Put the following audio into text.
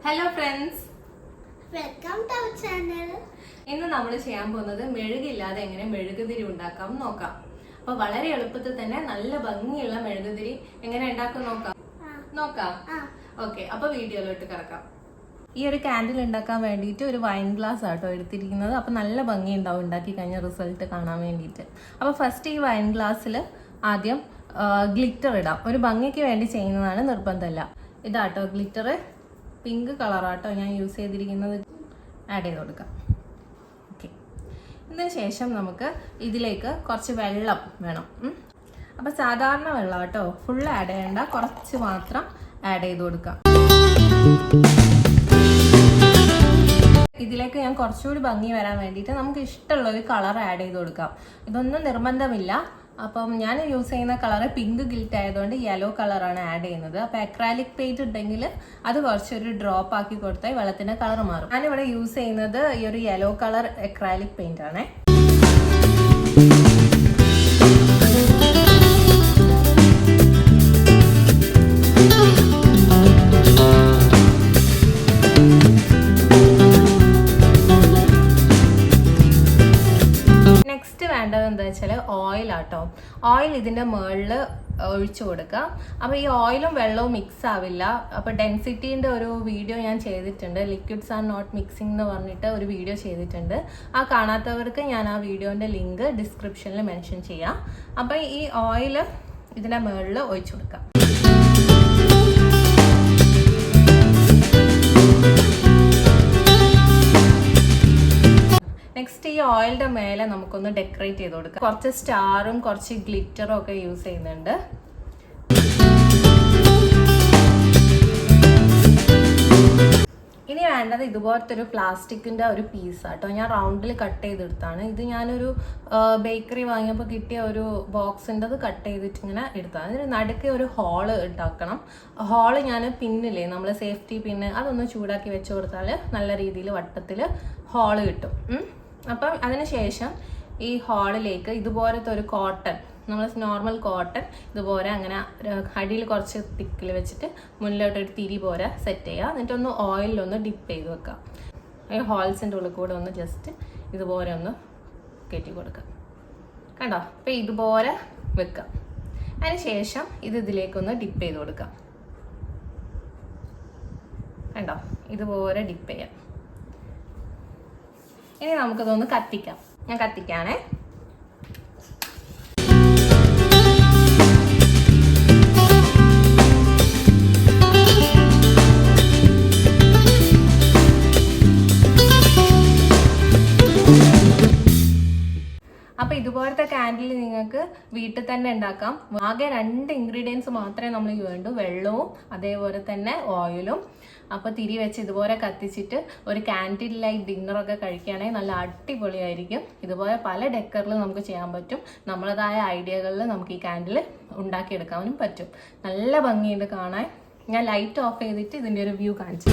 Hello friends, welcome to our channel. ഇന്ന് നമ്മൾ ചെയ്യാൻ പോകുന്നത് മെഴുകില്ലാതെ എങ്ങനെ മെഴുകുതിരി ഉണ്ടാക്കാം നോക്കാം. അപ്പൊ വളരെ എളുപ്പത്തിൽ തന്നെ നല്ല ഭംഗിയുള്ള മെഴുകുതിരി എങ്ങനെ ഉണ്ടാക്കും നോക്കാം. ഓക്കെ, അപ്പൊ വീഡിയോയിലോട്ട് കിടക്കാം. ഈ ഒരു കാൻഡിൽ ഉണ്ടാക്കാൻ വേണ്ടിയിട്ട് ഒരു വൈൻ ഗ്ലാസ് ആട്ടോ എടുത്തിരിക്കുന്നത്. അപ്പൊ നല്ല ഭംഗി ഉണ്ടാവും ഉണ്ടാക്കി കഴിഞ്ഞ റിസൾട്ട് കാണാൻ വേണ്ടിയിട്ട്. അപ്പൊ ഫസ്റ്റ് ഈ വൈൻ ഗ്ലാസ്സിൽ ആദ്യം ഗ്ലിറ്റർ ഇടാം. ഒരു ഭംഗിക്ക് വേണ്ടി ചെയ്യുന്നതാണ്, നിർബന്ധമല്ല. ഇതാട്ടോ ഗ്ലിറ്റർ, പിങ്ക് കളറാട്ടോ ഞാൻ യൂസ് ചെയ്തിരിക്കുന്നത്. ആഡ് ചെയ്ത് കൊടുക്കാം. ഓക്കെ, ഇതിന് ശേഷം നമുക്ക് ഇതിലേക്ക് കുറച്ച് വെള്ളം വേണം. അപ്പം സാധാരണ വെള്ളം കേട്ടോ, ഫുൾ ആഡ് ചെയ്യേണ്ട, കുറച്ച് മാത്രം ആഡ് ചെയ്ത് കൊടുക്കാം. ഇതിലേക്ക് ഞാൻ കുറച്ചുകൂടി ഭംഗി വരാൻ വേണ്ടിയിട്ട് നമുക്ക് ഇഷ്ടമുള്ള ഒരു കളർ ആഡ് ചെയ്ത് കൊടുക്കാം. ഇതൊന്നും നിർബന്ധമില്ല. അപ്പം ഞാൻ യൂസ് ചെയ്യുന്ന കളറ് പിങ്ക് ഗിൽറ്റ് ആയതുകൊണ്ട് യെല്ലോ കളറാണ് ആഡ് ചെയ്യുന്നത്. അപ്പം അക്രാലിക് പെയിന്റ് ഉണ്ടെങ്കിൽ അത് കുറച്ചൊരു ഡ്രോപ്പ് ആക്കി കൊടുത്താൽ വെള്ളത്തിന്റെ കളർ മാറും. ഞാനിവിടെ യൂസ് ചെയ്യുന്നത് ഈ ഒരു യെല്ലോ കളർ അക്രാലിക് പെയിന്റ് ആണേ. വേണ്ടത് എന്താ വെച്ചാൽ ഓയിൽ ആട്ടോ. ഓയിൽ ഇതിന്റെ മുകളിൽ ഒഴിച്ചു കൊടുക്കുക. അപ്പൊ ഈ ഓയിലും വെള്ളവും മിക്സ് ആവില്ല. അപ്പൊ ഡെൻസിറ്റിന്റെ ഒരു വീഡിയോ ഞാൻ ചെയ്തിട്ടുണ്ട്, ലിക്വിഡ്സ് ആർ നോട്ട് മിക്സിംഗ് എന്ന് പറഞ്ഞിട്ട് ഒരു വീഡിയോ ചെയ്തിട്ടുണ്ട്. ആ കാണാത്തവർക്ക് ഞാൻ ആ വീഡിയോന്റെ ലിങ്ക് ഡിസ്ക്രിപ്ഷനിൽ മെൻഷൻ ചെയ്യാം. അപ്പൊ ഈ ഓയിൽ ഇതിന്റെ മുകളിൽ ഒഴിച്ചു കൊടുക്കാം. നെക്സ്റ്റ് ഈ ഓയിലിന്റെ മേലെ നമുക്കൊന്ന് ഡെക്കറേറ്റ് ചെയ്ത് കൊടുക്കാം. കുറച്ച് സ്റ്റാറും കുറച്ച് ഗ്ലിറ്ററും ഒക്കെ യൂസ് ചെയ്യുന്നുണ്ട്. ഇനി വേണ്ടത് ഇതുപോലത്തെ ഒരു പ്ലാസ്റ്റിക്കിന്റെ ഒരു പീസ് ആട്ടോ. ഞാൻ റൗണ്ടിൽ കട്ട് ചെയ്തെടുത്താണ്. ഇത് ഞാനൊരു ബേക്കറി വാങ്ങിയപ്പോൾ കിട്ടിയ ഒരു ബോക്സിൻ്റെ കട്ട് ചെയ്തിട്ട് ഇങ്ങനെ എടുത്താണ്. അതിന് നടുക്ക് ഒരു ഹോള് ഉണ്ടാക്കണം. ഹോള് ഞാൻ പിന്നില്ലേ, നമ്മൾ സേഫ്റ്റി പിന്ന്, അതൊന്ന് ചൂടാക്കി വെച്ച് കൊടുത്താൽ നല്ല രീതിയിൽ വട്ടത്തിൽ ഹോള് കിട്ടും. അപ്പം അതിനുശേഷം ഈ ഹോളിലേക്ക് ഇതുപോലത്തെ ഒരു കോട്ടൺ, നമ്മൾ നോർമൽ കോട്ടൺ ഇതുപോലെ അങ്ങനെ അടിയിൽ കുറച്ച് തിക്കിൽ വെച്ചിട്ട് മുന്നിലോട്ടൊരു തിരി പോലെ സെറ്റ് ചെയ്യുക. എന്നിട്ടൊന്ന് ഓയിലൊന്ന് ഡിപ്പ് ചെയ്ത് വെക്കാം. ഈ ഹോൾസിൻ്റെ ഉള്ളിൽ കൂടെ ഒന്ന് ജസ്റ്റ് ഇതുപോലെ ഒന്ന് കയറ്റി കൊടുക്കാം. കണ്ടോ? അപ്പം ഇതുപോലെ വെക്കാം. അതിന് ശേഷം ഇതിലേക്കൊന്ന് ഡിപ്പ് ചെയ്ത് കൊടുക്കാം. കണ്ടോ? ഇതുപോലെ ഡിപ്പ് ചെയ്യാം. ഇനി നമുക്കിതൊന്ന് കത്തിക്കാം. ഞാൻ കത്തിക്കാണേ. അപ്പൊ ഇതുപോലത്തെ കാൻഡിൽ നിങ്ങൾക്ക് വീട്ടിൽ തന്നെ ഉണ്ടാക്കാം. ആകെ 2 ഇൻഗ്രീഡിയൻസ് മാത്രമേ നമ്മൾ വേണ്ടൂ, വെള്ളവും അതേപോലെ തന്നെ ഓയിലും. അപ്പോൾ തിരി വെച്ച് ഇതുപോലെ കത്തിച്ചിട്ട് ഒരു കാൻഡിൽ ലൈറ്റ് ഡിന്നറൊക്കെ കഴിക്കുകയാണെങ്കിൽ നല്ല അടിപൊളിയായിരിക്കും. ഇതുപോലെ പല ഡെക്കറിൽ നമുക്ക് ചെയ്യാൻ പറ്റും. നമ്മളതായ ഐഡിയകളിൽ നമുക്ക് ഈ കാൻഡിൽ ഉണ്ടാക്കിയെടുക്കാനും പറ്റും. നല്ല ഭംഗിയുണ്ട് കാണാൻ. ഞാൻ ലൈറ്റ് ഓഫ് ചെയ്തിട്ട് ഇതിൻ്റെ ഒരു വ്യൂ കാണിച്ചു.